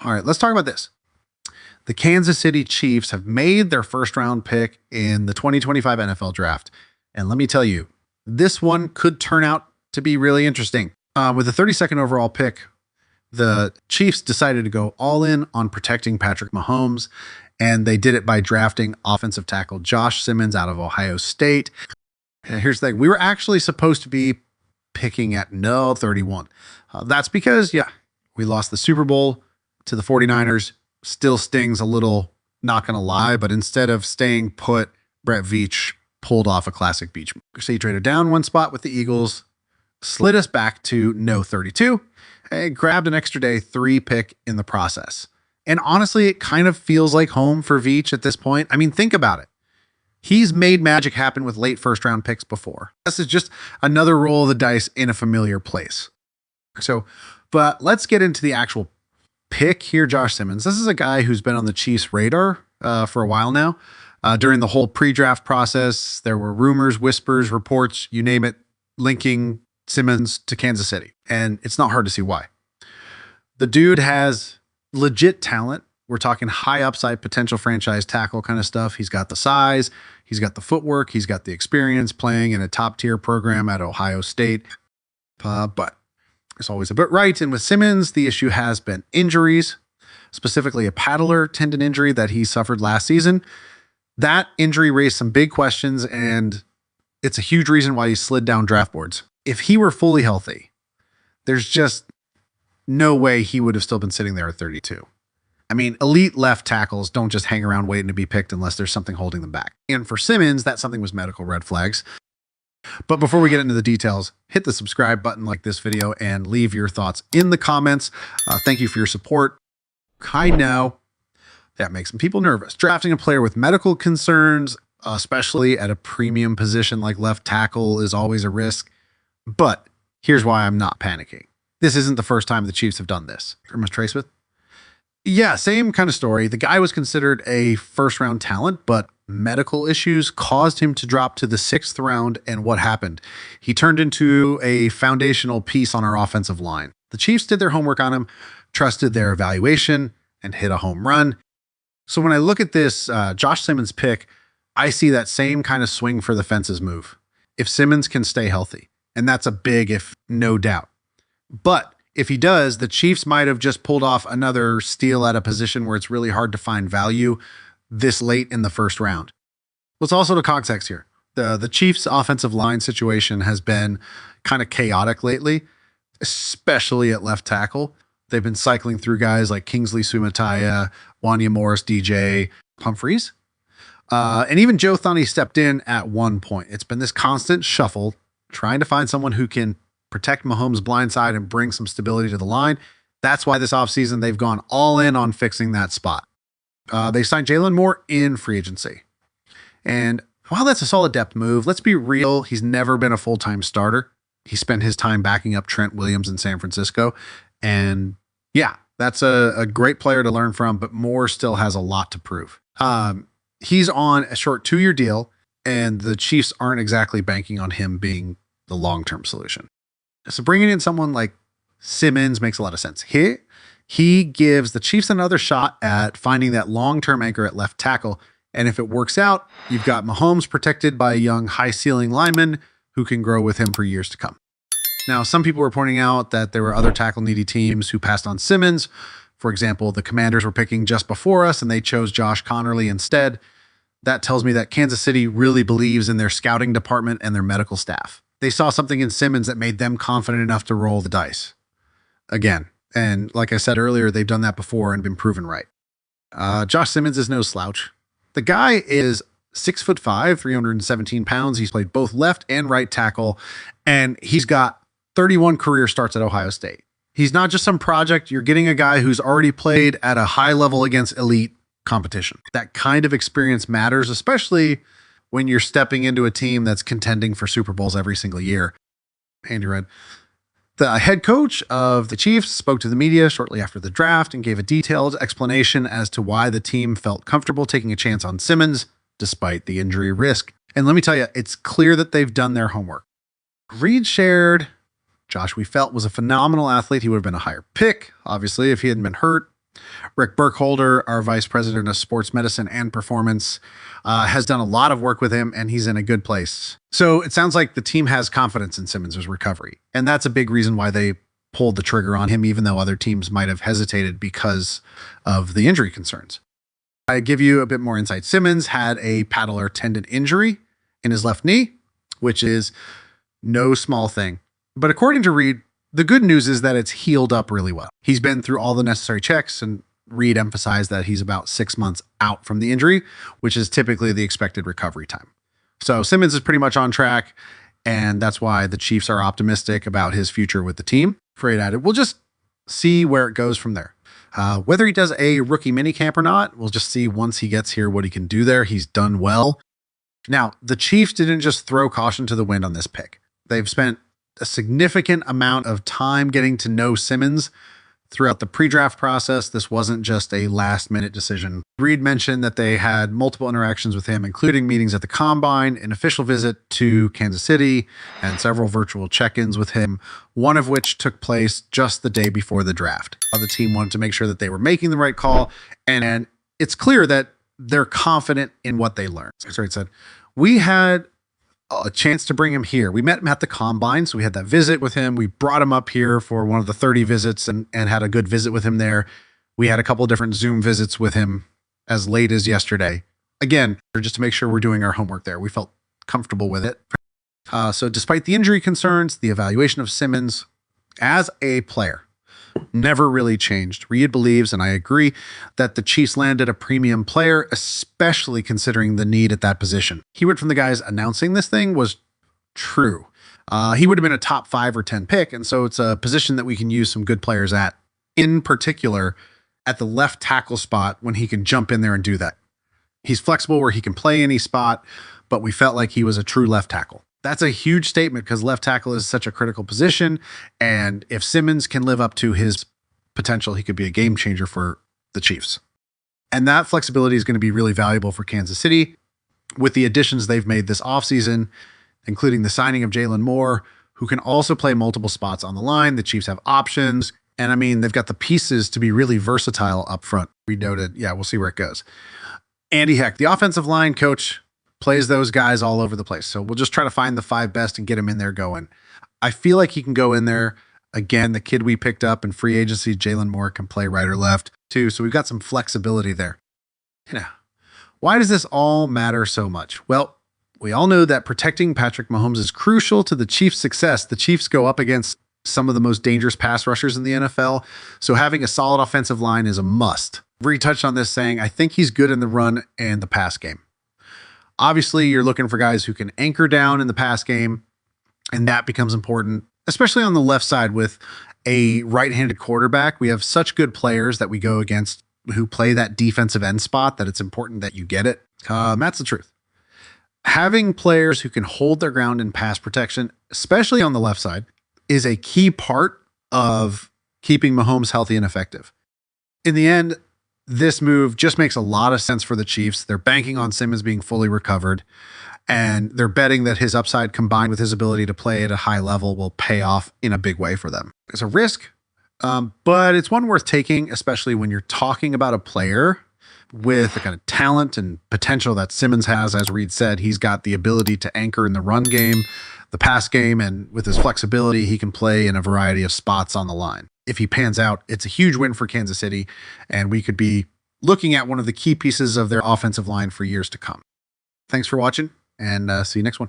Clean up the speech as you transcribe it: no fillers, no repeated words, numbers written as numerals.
All right, let's talk about this. The Kansas City Chiefs have made their first round pick in the 2025 NFL draft. And let me tell you, this one could turn out to be really interesting. With the 32nd overall pick, the Chiefs decided to go all in on protecting Patrick Mahomes, and they did it by drafting offensive tackle Josh Simmons out of Ohio State. And here's the thing. We were actually supposed to be picking at 31. That's because, we lost the Super Bowl to the 49ers. Still stings a little, not going to lie, but instead of staying put, Brett Veach pulled off a classic beach. So he traded down one spot with the Eagles, slid us back to 32, and grabbed an extra day 3 pick in the process. And honestly, it kind of feels like home for Veach at this point. I mean, think about it. He's made magic happen with late first round picks before. This is just another roll of the dice in a familiar place. But let's get into the actual pick here, Josh Simmons. This is a guy who's been on the Chiefs' radar for a while now. During the whole pre-draft process, there were rumors, whispers, reports, you name it, linking Simmons to Kansas City. And it's not hard to see why. The dude has legit talent. We're talking high upside potential franchise tackle kind of stuff. He's got the size, he's got the footwork, he's got the experience playing in a top tier program at Ohio State. But it's always a bit right. And with Simmons, the issue has been injuries, specifically a patellar tendon injury that he suffered last season. That injury raised some big questions, and it's a huge reason why he slid down draft boards. If he were fully healthy, there's just no way he would have still been sitting there at 32. I mean, elite left tackles don't just hang around waiting to be picked unless there's something holding them back. And for Simmons, that something was medical red flags. But before we get into the details, hit the subscribe button, like this video, and leave your thoughts in the comments. Thank you for your support. I know that makes some people nervous. Drafting a player with medical concerns, especially at a premium position like left tackle, is always a risk. But here's why I'm not panicking. This isn't the first time the Chiefs have done this. Mr. Tracewith? Yeah, same kind of story. The guy was considered a first-round talent, but medical issues caused him to drop to the 6th round, and what happened? He turned into a foundational piece on our offensive line. The Chiefs did their homework on him, trusted their evaluation, and hit a home run. So when I look at this Josh Simmons pick, I see that same kind of swing for the fences move. If Simmons can stay healthy, and that's a big if, no doubt. But if he does, the Chiefs might have just pulled off another steal at a position where it's really hard to find value this late in the first round. Let's also the context here. The Chiefs' offensive line situation has been kind of chaotic lately, especially at left tackle. They've been cycling through guys like Kingsley Sumataya, Wanya Morris, DJ Humphreys. And even Joe Thuney stepped in at one point. It's been this constant shuffle, trying to find someone who can protect Mahomes' blind side and bring some stability to the line. That's why this offseason they've gone all in on fixing that spot. They signed Jalen Moore in free agency. And while that's a solid depth move, let's be real, he's never been a full-time starter. He spent his time backing up Trent Williams in San Francisco. And yeah, that's a great player to learn from, but Moore still has a lot to prove. He's on a short 2-year deal, and the Chiefs aren't exactly banking on him being the long-term solution. So bringing in someone like Simmons makes a lot of sense. He gives the Chiefs another shot at finding that long-term anchor at left tackle. And if it works out, you've got Mahomes protected by a young high-ceiling lineman who can grow with him for years to come. Now, some people were pointing out that there were other tackle-needy teams who passed on Simmons. For example, the Commanders were picking just before us, and they chose Josh Connerly instead. That tells me that Kansas City really believes in their scouting department and their medical staff. They saw something in Simmons that made them confident enough to roll the dice. Again, and like I said earlier, they've done that before and been proven right. Josh Simmons is no slouch. The guy is 6'5", 317 pounds. He's played both left and right tackle, and he's got 31 career starts at Ohio State. He's not just some project. You're getting a guy who's already played at a high level against elite competition. That kind of experience matters, especially when you're stepping into a team that's contending for Super Bowls every single year. Andy Reid, the head coach of the Chiefs, spoke to the media shortly after the draft and gave a detailed explanation as to why the team felt comfortable taking a chance on Simmons despite the injury risk. And let me tell you, it's clear that they've done their homework. Reid shared, Josh, we felt, was a phenomenal athlete. He would have been a higher pick, obviously, if he hadn't been hurt. Rick Burkholder, our vice president of sports medicine and performance, has done a lot of work with him, and he's in a good place. So it sounds like the team has confidence in Simmons' recovery. And that's a big reason why they pulled the trigger on him, even though other teams might have hesitated because of the injury concerns. I give you a bit more insight. Simmons had a patellar tendon injury in his left knee, which is no small thing. But according to Reed, the good news is that it's healed up really well. He's been through all the necessary checks, and Reed emphasized that he's about 6 months out from the injury, which is typically the expected recovery time. So Simmons is pretty much on track, and that's why the Chiefs are optimistic about his future with the team. Freyd added, we'll just see where it goes from there. Whether he does a rookie minicamp or not, we'll just see once he gets here what he can do there. He's done well. Now, the Chiefs didn't just throw caution to the wind on this pick. They've spent a significant amount of time getting to know Simmons throughout the pre-draft process. This wasn't just a last-minute decision. Reed mentioned that they had multiple interactions with him, including meetings at the Combine, an official visit to Kansas City, and several virtual check-ins with him, one of which took place just the day before the draft. The team wanted to make sure that they were making the right call, and it's clear that they're confident in what they learned. So he said, we had a chance to bring him here. We met him at the Combine, so we had that visit with him. We brought him up here for one of the 30 visits and had a good visit with him there. We had a couple of different Zoom visits with him as late as yesterday. Again, just to make sure we're doing our homework there. We felt comfortable with it. So despite the injury concerns, the evaluation of Simmons as a player never really changed. Reed believes, and I agree, that the Chiefs landed a premium player, especially considering the need at that position. He went from the guys announcing this thing was true. He would have been a top 5 or 10 pick, and so it's a position that we can use some good players at, in particular at the left tackle spot when he can jump in there and do that. He's flexible where he can play any spot, but we felt like he was a true left tackle. That's a huge statement because left tackle is such a critical position. And if Simmons can live up to his potential, he could be a game changer for the Chiefs. And that flexibility is going to be really valuable for Kansas City with the additions they've made this offseason, including the signing of Jalen Moore, who can also play multiple spots on the line. The Chiefs have options. And I mean, they've got the pieces to be really versatile up front. We noted, yeah, we'll see where it goes. Andy Heck, the offensive line coach, plays those guys all over the place. So we'll just try to find the 5 best and get him in there going. I feel like he can go in there. Again, the kid we picked up in free agency, Jalen Moore, can play right or left too. So we've got some flexibility there. Why does this all matter so much? Well, we all know that protecting Patrick Mahomes is crucial to the Chiefs' success. The Chiefs go up against some of the most dangerous pass rushers in the NFL. So having a solid offensive line is a must. Reed touched on this saying, I think he's good in the run and the pass game. Obviously, you're looking for guys who can anchor down in the pass game, and that becomes important, especially on the left side with a right-handed quarterback. We have such good players that we go against who play that defensive end spot that it's important that you get it. That's the truth. Having players who can hold their ground in pass protection, especially on the left side, is a key part of keeping Mahomes healthy and effective. In the end, this move just makes a lot of sense for the Chiefs. They're banking on Simmons being fully recovered, and they're betting that his upside combined with his ability to play at a high level will pay off in a big way for them. It's a risk, but it's one worth taking, especially when you're talking about a player with the kind of talent and potential that Simmons has. As Reed said, he's got the ability to anchor in the run game, the pass game, and with his flexibility, he can play in a variety of spots on the line. If he pans out, it's a huge win for Kansas City, and we could be looking at one of the key pieces of their offensive line for years to come. Thanks for watching, and see you next one.